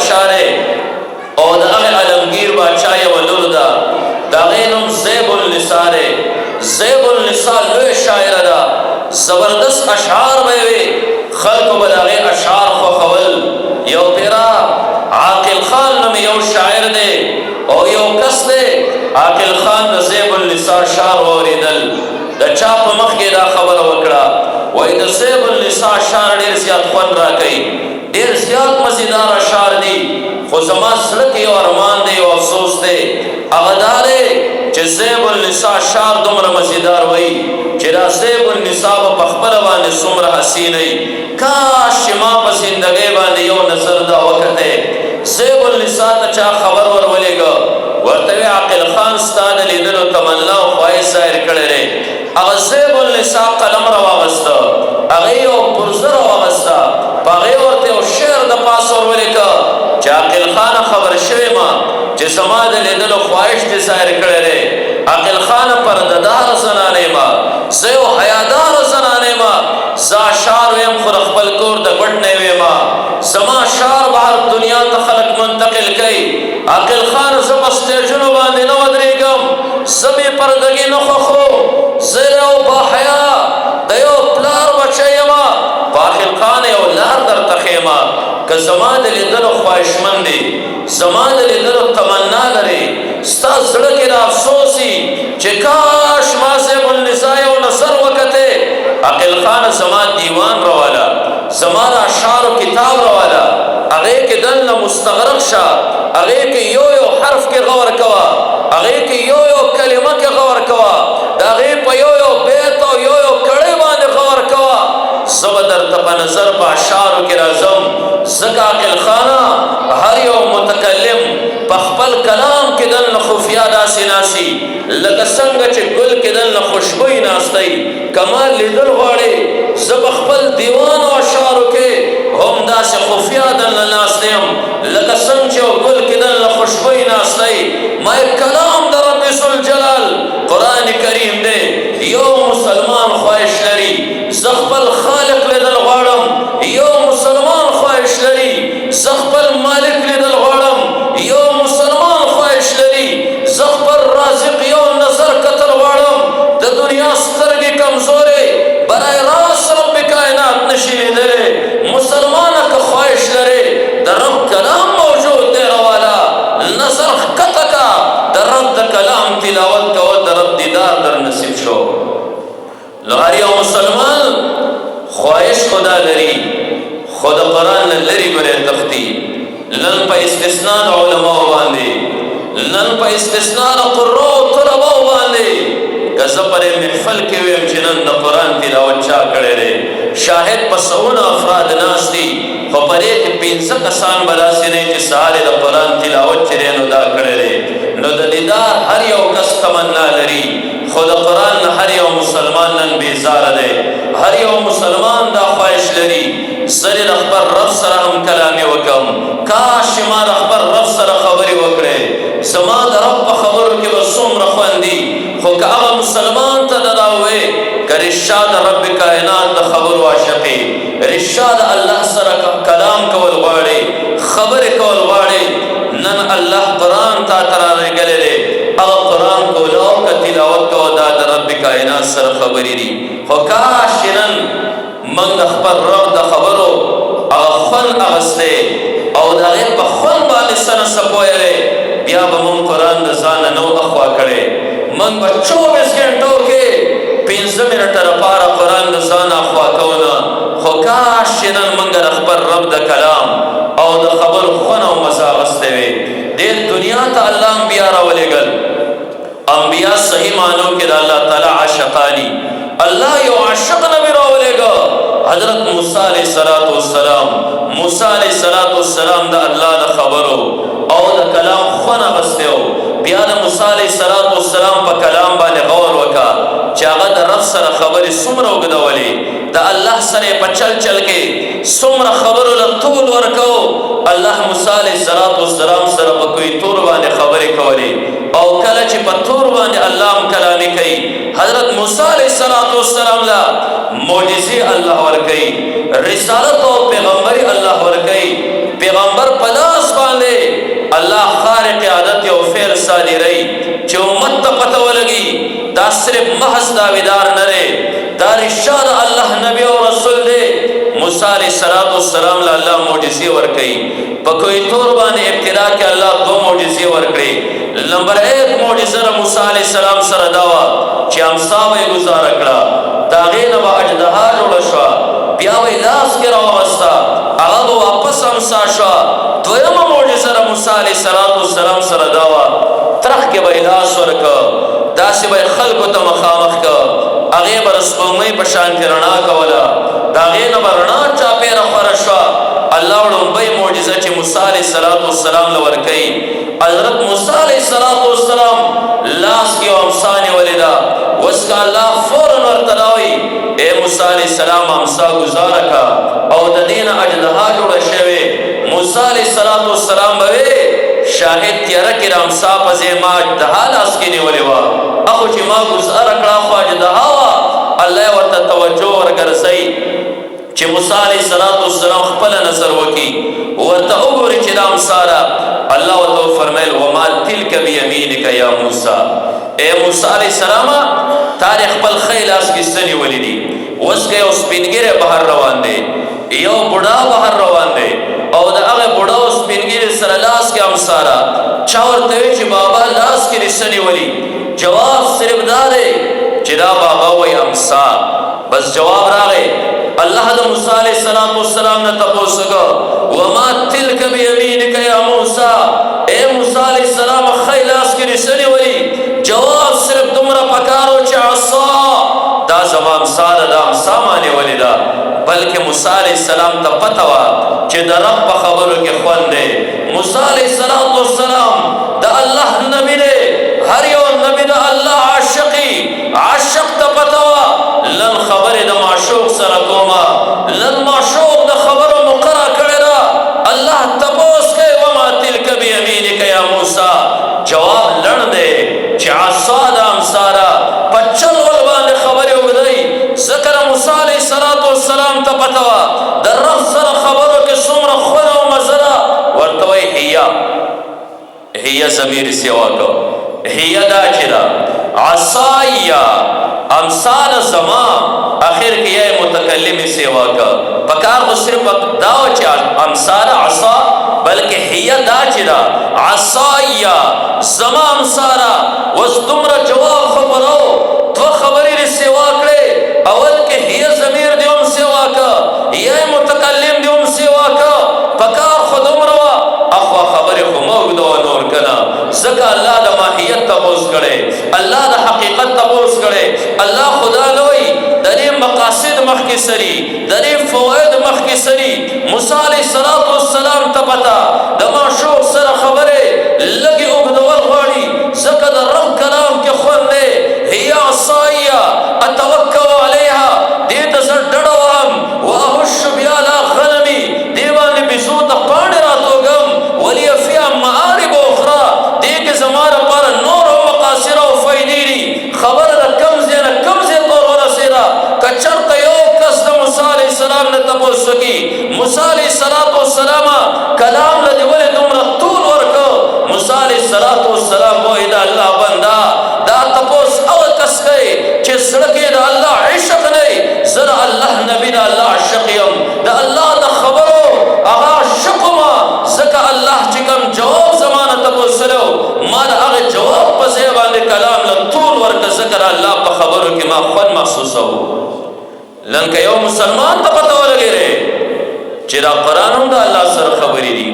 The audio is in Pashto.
بادشاہ رے او دا اغی علمگیر بادشاہ یا ولول دا دا غینم زیب النساء رے زیب النساء لوی شاعر دا زبردست اشعار بیوے خلق بلاغی اشعار خوخول یو پیرا عاقل خان نم یو شاعر دے او یو کس دے عاقل خان دا زیب النساء شعر وریدل دا چاپ مخ کے دا خبر وکڑا وی دا زیب النساء شعر دیر زیاد خون را کئی دیر زیاد مزیدار اشعار دی خو زمان سلکی و ارمان دی و افسوس دی اغدارے چه زیب النساء شعر دمر مزیدار وی چه دا زیب النساء پخبر وانی سمر حسینی کاش ما پا زندگی وانی یو نظر دا وقت ہے زیب النساء تا چا خبر ورولے گا ورطوی عقل خان ستاد لیدل و تمنا و خواهی ظاہر کردے اغا زیب النساء قلم رو آغستا اغی و پرزر رو آغستا پا اغی ورطی و شعر دا پاس ورولے کا چا عقل خان خبر شوی ما چه سماد لیدل و خواهش دی ظاہر کردے عقل خان پرددار زنانے ما زیو حیادار زنانے ما زا شار ویم خور اخبل کور دا گوڑنے وی ما زما شار بہر دنیا تا خلق منتقل کئی عقل خان زب اسٹیجنو باندی نو ادریگم زبی پردگی نخوخو زیو با حیا دیو پلار بچے ما باخل خان یو لار در تخیما که زمان دلی دل خواهشمند دی زمان دلی دل تمنا لري ستا زړه کې را افسوسي چې کاش ما زیب النساء و نظر وکته عقل خان زمان دیوان روالا زمان اشعار و کتاب روالا اغه کې دل مستغرق شا اغه کې یو یو حرف کې غور کوا اغه کې یو یو کلمه کې غور کوا اغه په یو یو بیت او یو یو کړي باندې غور کوا زبدر تپ نظر په اشعار کې راځم زکا عقل خانہ ہر یو متکلم پخپل کلام کے دل خفیہ داسی ناسی لگا سنگ چے گل کے دل خوشبوئی ناستی کمال لیدل غاڑے زب اخپل دیوان و اشعارو کے ہم دا سے خفیہ دل ناستیم لگا سنگ چے گل کے دل خوشبوئی ناستی مائے کلام در رب سلجلال قرآن کریم دے یو مسلمان خواہش لری زخپل خالق لیدل غاڑم یو مسلمان خواہش لری زخپل مالک لیدل غاڑم یو مسلمان خواہش لری زخپل رازق یو نظر قتل غاڑم دا دنیا سترگی کمزورے برای راس رب کائنات نشیلی دلے مسلمان کا خواہش لرے دا رب کلام موجود دے روالا نظر قتل کا دا رب دا کلام تلاوت کا و دا رب دیدار در نصیب شو لغاری و مسلمان خواہش خدا لری خود قرآن لری برے تختی لن پا استثناء علماء باندے لن پا استثناء قرآن طلباء باندے گزا پر محفل کے ویم چنن دا قرآن تلاوت چا کرے رے شاہد پا سون افراد ناس دی خو پر ایک پینسا کسان بلا سنے چی سارے دا قرآن تلاوت چرے نو دا کرے رے نو دا دیدار ہر یو کس تمنا لری خود قرآن ہر یو مسلمان نن بیزار دے ہر یو مسلمان دا خواہش لری زر رخبر رب سر ہم کلامی وکم کاش ما رخبر رب سر خبری وکڑے زما دا رب خبرو کی بسوم رخواندی خو که اغا مسلمان تا دراوے که رشاد رب کائنات دا خبر واشقی رشاد اللہ سر کلام کول غاڑے خبر کول غاڑے نن اللہ قرآن تا ترارے گلے لے اغا قرآن کو لاؤ کا تلاوت کو دا رب کائنات سر خبری دی خو کاش نن من اخبر رب دا خبرو اخفن اغسطے او دا غیر پا خون بالی سن سپوئے رے بیا با من قرآن دا زان نو اخوا کرے من با 24 گھنٹوں کے 15 منٹ رپارا قرآن دا زان اخوا کونا خو کاش نن منگر اخبر رب دا کلام او دا خبر خون او مزا غسطے وے دیر دنیا تا اللہ انبیاء را ولے گل انبیاء صحیح معنوں کے دا اللہ تعالی عاشقانی اللہ یو عاشق نبی را ولے گا حضرت موسیٰ علیہ السلام موسیٰ علیہ السلام دا اللہ دا خبرو او دا کلام خوانا بستے ہو بیانا موسیٰ علیہ السلام پا کلام بانے غور وکا چاگا دا رب سر خبری سمرو گدا ولی دا اللہ سر پا چل چل کے سمر خبرو لطول ورکو اللہ موسیٰ علیہ السلام سر پا کوئی طور بانے خبری کولی او کلچ پا طور بانے اللہ کلامی کئی حضرت موسیٰ علیہ السلام لا موجزی اللہ ورکی رسالت و پیغمبری اللہ ورکی پیغمبر پلاس صادری چې امت ته پته ولګي دا صرف محض داویدار نه دی، دا رښتیا د الله نبی او رسول دی. موسی علیه السلام له الله معجزې ورکړي. په کوی طور باندې ابتدا کې الله 2 معجزې ورکړي. نمبر 1 معجزه موسی علیه السلام سره دا وه چې امسا به یې ګزاره کړه، د هغې نه به اژدها جوړه شوه، بیا به یې لاس کې راوغسته، هغه به واپس امسا شوه. دویمه معجزه موسی علیه السلام سره دا وه، ترخ کې به یې لاس ورکړه، داسې به یې خلکو ته مخامخ کړه، هغې به د سپوږمۍ په شانتې رڼا کوله، د هغې نه به رڼا چاپېره خوره شوه. الله لومبۍ معجزه چې موسی علیه السلام له ورکوي، حضرت موسی علیه السلام لاس کې یو امسا نیولې ده. اوس که الله فوراً ورته راوایي ای موسی علیه السلام امسا ګزاره کړه او د دې نه اژدها جوړه شوې، موسی علیه السلام به وی شاهد تیاره کې د امسا په ځای ما اژدها لاس کې نیولې وه، اخو چې ما ګزاره کړه خو اژدها وه. الله یې ورته توجه ورګرځوي چې موسی علیه السلام خپله نظر وکړي، ورته وګوري چې دا امسا ده. الله ورته وفرمیل وما تلک بیمینک یا موسی، ای موسی علیه السلام تا د خپل ښی لاس کې څه نیولي دي؟ اوس که یو سپین ږیری بهر روان دی، یو بوډا بهر روان دی او د هغه بوډا او سپین ږیري سره لاس کې امسا ده، چا ورته وایي چې بابا لاس کې دې څه نیولي؟ جواب صرف دا دی چې دا بابا وایي امسا. بس جواب راغی. الله د موسی علیه السلام نه تپوس وکړه وما تلک بیمینک یا موسی، ای موسی علیه السلام ښی لاس کې دې څه نیولي؟ جواب صرف دومره پکار و چې عصا، دا زما امسا ده، دا امسا ما نیولې ده. بلکې موسی علیه السلام ته پته وه چې د رب په خبرو کې خوند دی. موسی علیه السلام د الله نبی دی، هر یو نبی د الله عاشقي، عاشق ته پته وه لن خبرې د معشوق سره کومه، لن معشوق د خبرو مقرره کړې ده. الله تپوس کوي وما تلک بیمینک یا موسی، جواب لړ دی چې عصا د امسا ده، په چل ول باندې خبرې اوږدوي. ځکه د موسی علیه السلام ته پته وه د رب سره خبرو کې څومره خوند او مزه ده. ورته وایي هیه ضمیر سیوا کو، هیه دا چې ده عصایا امسا د زما، اخر کې یې متکلم سیوا کا. پکار خو صرف دا و چې امسا ده عصا، بلکې هیه دا چې ده عصایا زما امسا ده. اوس دومره جواب خبرو 2 خبرې دې سیوا کړې، اول کې هیه ضمیر دې هم سیوا کا، یې متکلم دې هم سیوا کا. پکار خو دومره وه، اخوا خبرې خو مه اوږدوه نور که نه، ځکه الله د ماهیت تپوس کړی، الله د حقیقت تپوس کړی. الله خدا نه وایي د دې مقاصد مخکې سري، د دې فواید مخکې سري. موسی علیه السلام ته پته د معشوق سره خبرې لږې اوږدول غواړي، ځکه د رب کلام کې خوند دی. هي عصایا اتوکل علیها، دې ته زه ډډه وهم، واهش بیا لا غنمي، دې باندې بیزو ته پاڼې راتوږم، ولي فیها معارب اخرى، دې کې زما لپاره نور او مقاصد او فایدې دي. خبره د کم ځای نه کم ځای ته ورسېده. که چېرته یو کس د موسی علیه السلام نه تپوس وکړي موسی علیه السلام کلام له دې ولې دومره طول ورکړ؟ موسی علیه السلام وایي د الله بنده دا تپوس هغه کس کوي چې زړه کې د الله عشق نه وي. زه د الله نبي د الله عاشق یم، د الله د خبرو هغه عاشق ومه، ځکه الله چې کوم جواب زما نه تپوس کړی ما د هغه جواب په ځای باندې کلام له طول ورکړه، ځکه د الله په خبرو کې ما خوند محسوسوو. لکه یو مسلمان ته پته ولګېږي چې دا قرآن هم د الله سره خبرې دي،